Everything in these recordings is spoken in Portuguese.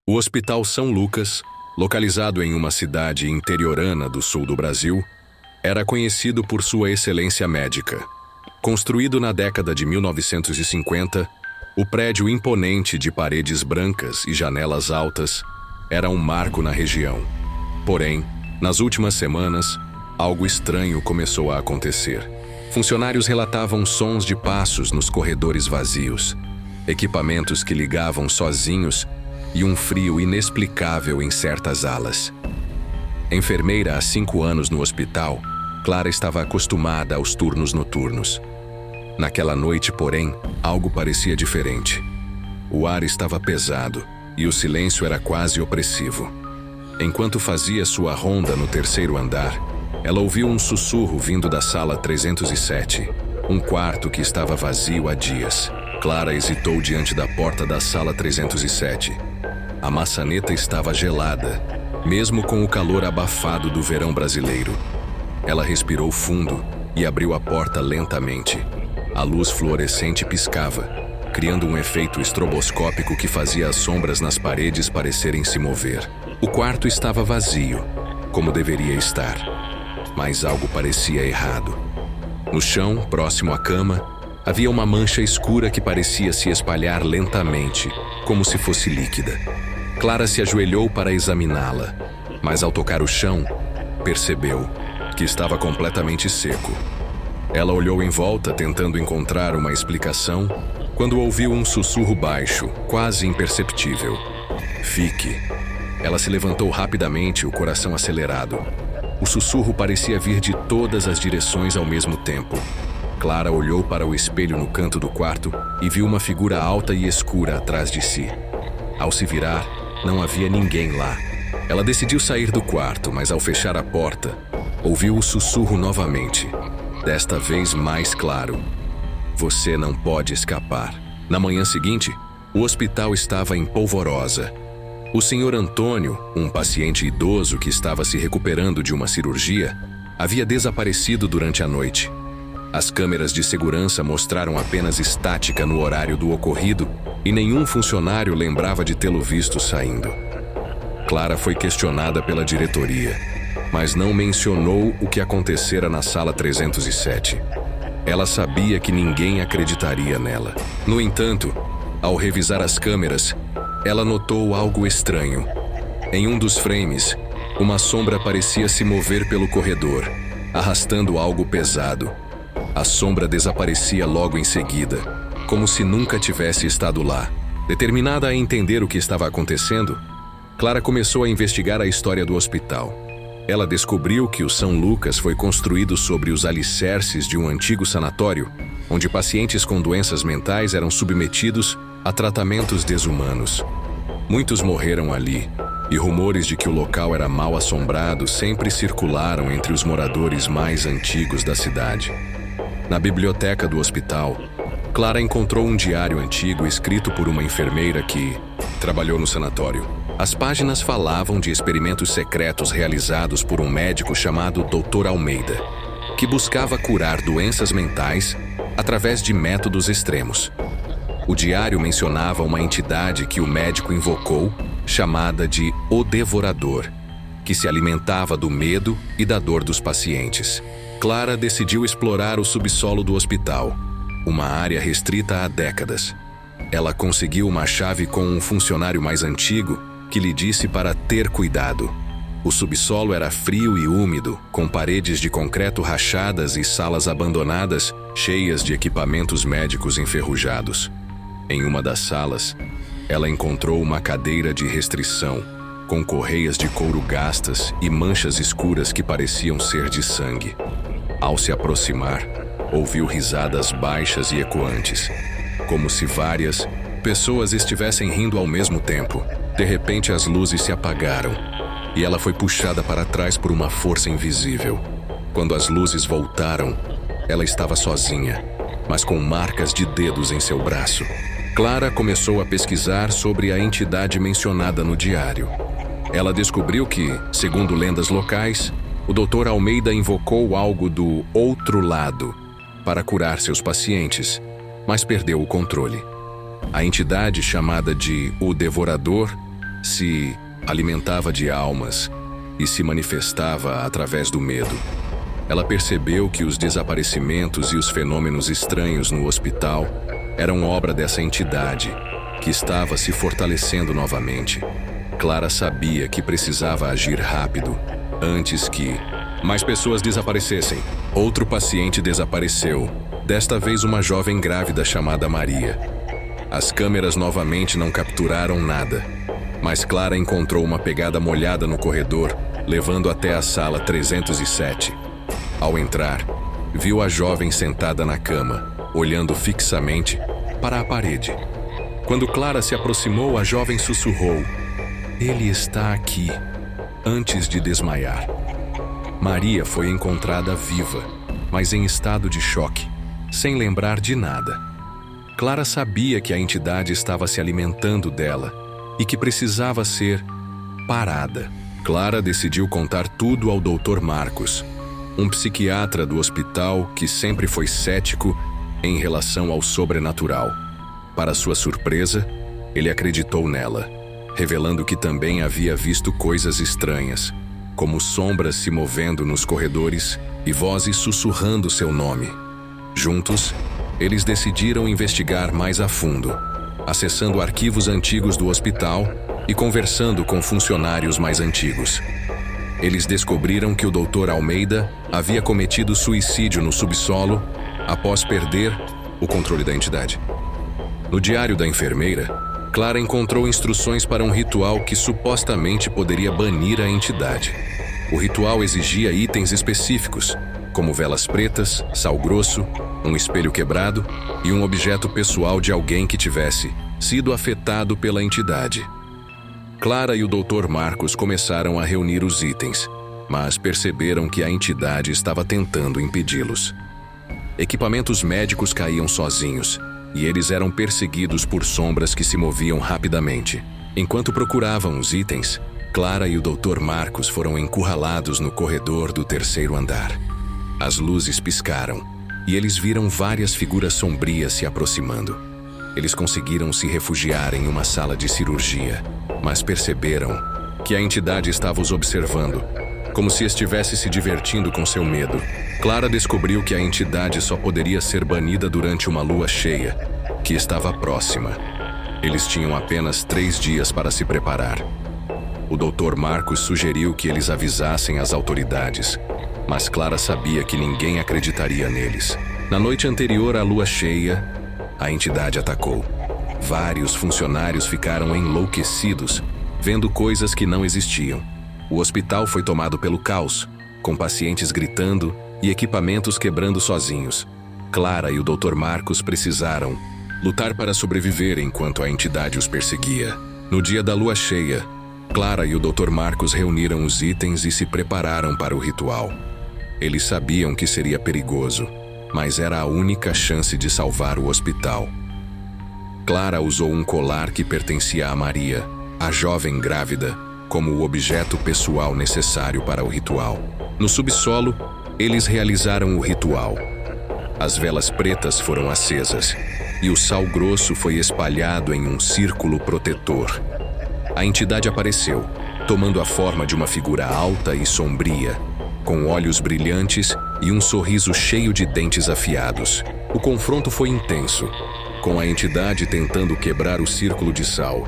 O Hospital São Lucas, localizado em uma cidade interiorana do sul do Brasil, era conhecido por sua excelência médica. Construído na década de 1950, o prédio imponente de paredes brancas e janelas altas era um marco na região. Porém, nas últimas semanas, algo estranho começou a acontecer. Funcionários relatavam sons de passos nos corredores vazios, equipamentos que ligavam sozinhos e um frio inexplicável em certas alas. Enfermeira há 5 anos no hospital, Clara estava acostumada aos turnos noturnos. Naquela noite, porém, algo parecia diferente. O ar estava pesado e o silêncio era quase opressivo. Enquanto fazia sua ronda no 3º andar, ela ouviu um sussurro vindo da sala 307, um quarto que estava vazio há dias. Clara hesitou diante da porta da sala 307. A maçaneta estava gelada, mesmo com o calor abafado do verão brasileiro. Ela respirou fundo e abriu a porta lentamente. A luz fluorescente piscava, criando um efeito estroboscópico que fazia as sombras nas paredes parecerem se mover. O quarto estava vazio, como deveria estar, mas algo parecia errado. No chão, próximo à cama, havia uma mancha escura que parecia se espalhar lentamente, como se fosse líquida. Clara se ajoelhou para examiná-la, mas ao tocar o chão, percebeu que estava completamente seco. Ela olhou em volta tentando encontrar uma explicação, quando ouviu um sussurro baixo, quase imperceptível. Fique. Ela se levantou rapidamente, o coração acelerado. O sussurro parecia vir de todas as direções ao mesmo tempo. Clara olhou para o espelho no canto do quarto e viu uma figura alta e escura atrás de si. Ao se virar, não havia ninguém lá. Ela decidiu sair do quarto, mas ao fechar a porta, ouviu o sussurro novamente, desta vez mais claro. Você não pode escapar. Na manhã seguinte, o hospital estava em polvorosa. O Sr. Antônio, um paciente idoso que estava se recuperando de uma cirurgia, havia desaparecido durante a noite. As câmeras de segurança mostraram apenas estática no horário do ocorrido e nenhum funcionário lembrava de tê-lo visto saindo. Clara foi questionada pela diretoria, mas não mencionou o que acontecera na sala 307. Ela sabia que ninguém acreditaria nela. No entanto, ao revisar as câmeras, ela notou algo estranho. Em um dos frames, uma sombra parecia se mover pelo corredor, arrastando algo pesado. A sombra desaparecia logo em seguida, como se nunca tivesse estado lá. Determinada a entender o que estava acontecendo, Clara começou a investigar a história do hospital. Ela descobriu que o São Lucas foi construído sobre os alicerces de um antigo sanatório, onde pacientes com doenças mentais eram submetidos a tratamentos desumanos. Muitos morreram ali, e rumores de que o local era mal assombrado sempre circularam entre os moradores mais antigos da cidade. Na biblioteca do hospital, Clara encontrou um diário antigo escrito por uma enfermeira que trabalhou no sanatório. As páginas falavam de experimentos secretos realizados por um médico chamado Dr. Almeida, que buscava curar doenças mentais através de métodos extremos. O diário mencionava uma entidade que o médico invocou, chamada de O Devorador, que se alimentava do medo e da dor dos pacientes. Clara decidiu explorar o subsolo do hospital, uma área restrita há décadas. Ela conseguiu uma chave com um funcionário mais antigo que lhe disse para ter cuidado. O subsolo era frio e úmido, com paredes de concreto rachadas e salas abandonadas, cheias de equipamentos médicos enferrujados. Em uma das salas, ela encontrou uma cadeira de restrição, com correias de couro gastas e manchas escuras que pareciam ser de sangue. Ao se aproximar, ouviu risadas baixas e ecoantes, como se várias pessoas estivessem rindo ao mesmo tempo. De repente, as luzes se apagaram e ela foi puxada para trás por uma força invisível. Quando as luzes voltaram, ela estava sozinha, mas com marcas de dedos em seu braço. Clara começou a pesquisar sobre a entidade mencionada no diário. Ela descobriu que, segundo lendas locais, o Dr. Almeida invocou algo do outro lado para curar seus pacientes, mas perdeu o controle. A entidade chamada de O Devorador se alimentava de almas e se manifestava através do medo. Ela percebeu que os desaparecimentos e os fenômenos estranhos no hospital eram obra dessa entidade, que estava se fortalecendo novamente. Clara sabia que precisava agir rápido, antes que mais pessoas desaparecessem. Outro paciente desapareceu, desta vez uma jovem grávida chamada Maria. As câmeras novamente não capturaram nada, mas Clara encontrou uma pegada molhada no corredor, levando até a sala 307. Ao entrar, viu a jovem sentada na cama, olhando fixamente para a parede. Quando Clara se aproximou, a jovem sussurrou: "Ele está aqui", antes de desmaiar. Maria foi encontrada viva, mas em estado de choque, sem lembrar de nada. Clara sabia que a entidade estava se alimentando dela e que precisava ser parada. Clara decidiu contar tudo ao Dr. Marcos, um psiquiatra do hospital que sempre foi cético em relação ao sobrenatural. Para sua surpresa, ele acreditou nela, revelando que também havia visto coisas estranhas, como sombras se movendo nos corredores e vozes sussurrando seu nome. Juntos, eles decidiram investigar mais a fundo, acessando arquivos antigos do hospital e conversando com funcionários mais antigos. Eles descobriram que o Dr. Almeida havia cometido suicídio no subsolo após perder o controle da entidade. No diário da enfermeira, Clara encontrou instruções para um ritual que supostamente poderia banir a entidade. O ritual exigia itens específicos, como velas pretas, sal grosso, um espelho quebrado e um objeto pessoal de alguém que tivesse sido afetado pela entidade. Clara e o Dr. Marcos começaram a reunir os itens, mas perceberam que a entidade estava tentando impedi-los. Equipamentos médicos caíam sozinhos, e eles eram perseguidos por sombras que se moviam rapidamente. Enquanto procuravam os itens, Clara e o Dr. Marcos foram encurralados no corredor do 3º andar. As luzes piscaram, e eles viram várias figuras sombrias se aproximando. Eles conseguiram se refugiar em uma sala de cirurgia, mas perceberam que a entidade estava os observando, como se estivesse se divertindo com seu medo. Clara descobriu que a entidade só poderia ser banida durante uma lua cheia, que estava próxima. Eles tinham apenas 3 dias para se preparar. O Dr. Marcos sugeriu que eles avisassem as autoridades, mas Clara sabia que ninguém acreditaria neles. Na noite anterior à lua cheia, a entidade atacou. Vários funcionários ficaram enlouquecidos, vendo coisas que não existiam. O hospital foi tomado pelo caos, com pacientes gritando e equipamentos quebrando sozinhos. Clara e o Dr. Marcos precisaram lutar para sobreviver enquanto a entidade os perseguia. No dia da lua cheia, Clara e o Dr. Marcos reuniram os itens e se prepararam para o ritual. Eles sabiam que seria perigoso, mas era a única chance de salvar o hospital. Clara usou um colar que pertencia a Maria, a jovem grávida, como o objeto pessoal necessário para o ritual. No subsolo, eles realizaram o ritual. As velas pretas foram acesas e o sal grosso foi espalhado em um círculo protetor. A entidade apareceu, tomando a forma de uma figura alta e sombria, com olhos brilhantes e um sorriso cheio de dentes afiados. O confronto foi intenso, com a entidade tentando quebrar o círculo de sal.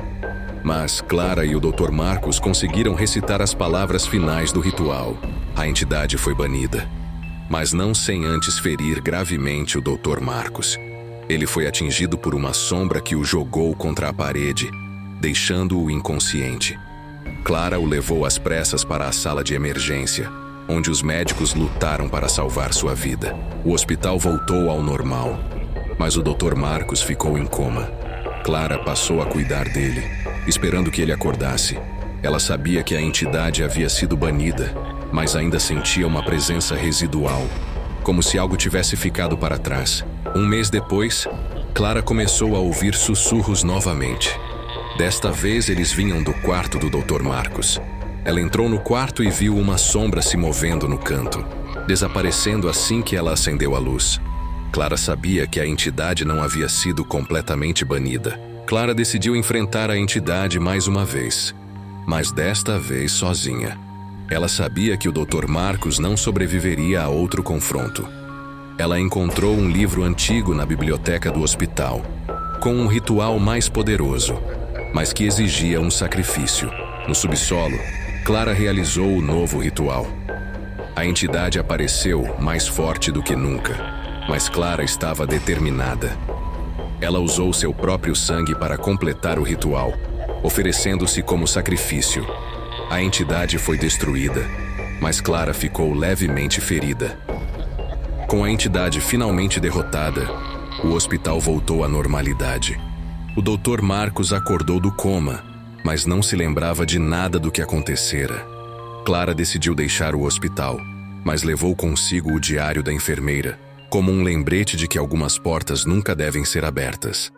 Mas Clara e o Dr. Marcos conseguiram recitar as palavras finais do ritual. A entidade foi banida, mas não sem antes ferir gravemente o Dr. Marcos. Ele foi atingido por uma sombra que o jogou contra a parede, deixando-o inconsciente. Clara o levou às pressas para a sala de emergência, onde os médicos lutaram para salvar sua vida. O hospital voltou ao normal, mas o Dr. Marcos ficou em coma. Clara passou a cuidar dele, esperando que ele acordasse. Ela sabia que a entidade havia sido banida, mas ainda sentia uma presença residual, como se algo tivesse ficado para trás. Um mês depois, Clara começou a ouvir sussurros novamente. Desta vez eles vinham do quarto do Dr. Marcos. Ela entrou no quarto e viu uma sombra se movendo no canto, desaparecendo assim que ela acendeu a luz. Clara sabia que a entidade não havia sido completamente banida. Clara decidiu enfrentar a entidade mais uma vez. mas desta vez sozinha. Ela sabia que o Dr. Marcos não sobreviveria a outro confronto. Ela encontrou um livro antigo na biblioteca do hospital, com um ritual mais poderoso, mas que exigia um sacrifício. No subsolo, Clara realizou o novo ritual. A entidade apareceu mais forte do que nunca, mas Clara estava determinada. Ela usou seu próprio sangue para completar o ritual, oferecendo-se como sacrifício. A entidade foi destruída, mas Clara ficou levemente ferida. Com a entidade finalmente derrotada, o hospital voltou à normalidade. O Dr. Marcos acordou do coma, mas não se lembrava de nada do que acontecera. Clara decidiu deixar o hospital, mas levou consigo o diário da enfermeira, como um lembrete de que algumas portas nunca devem ser abertas.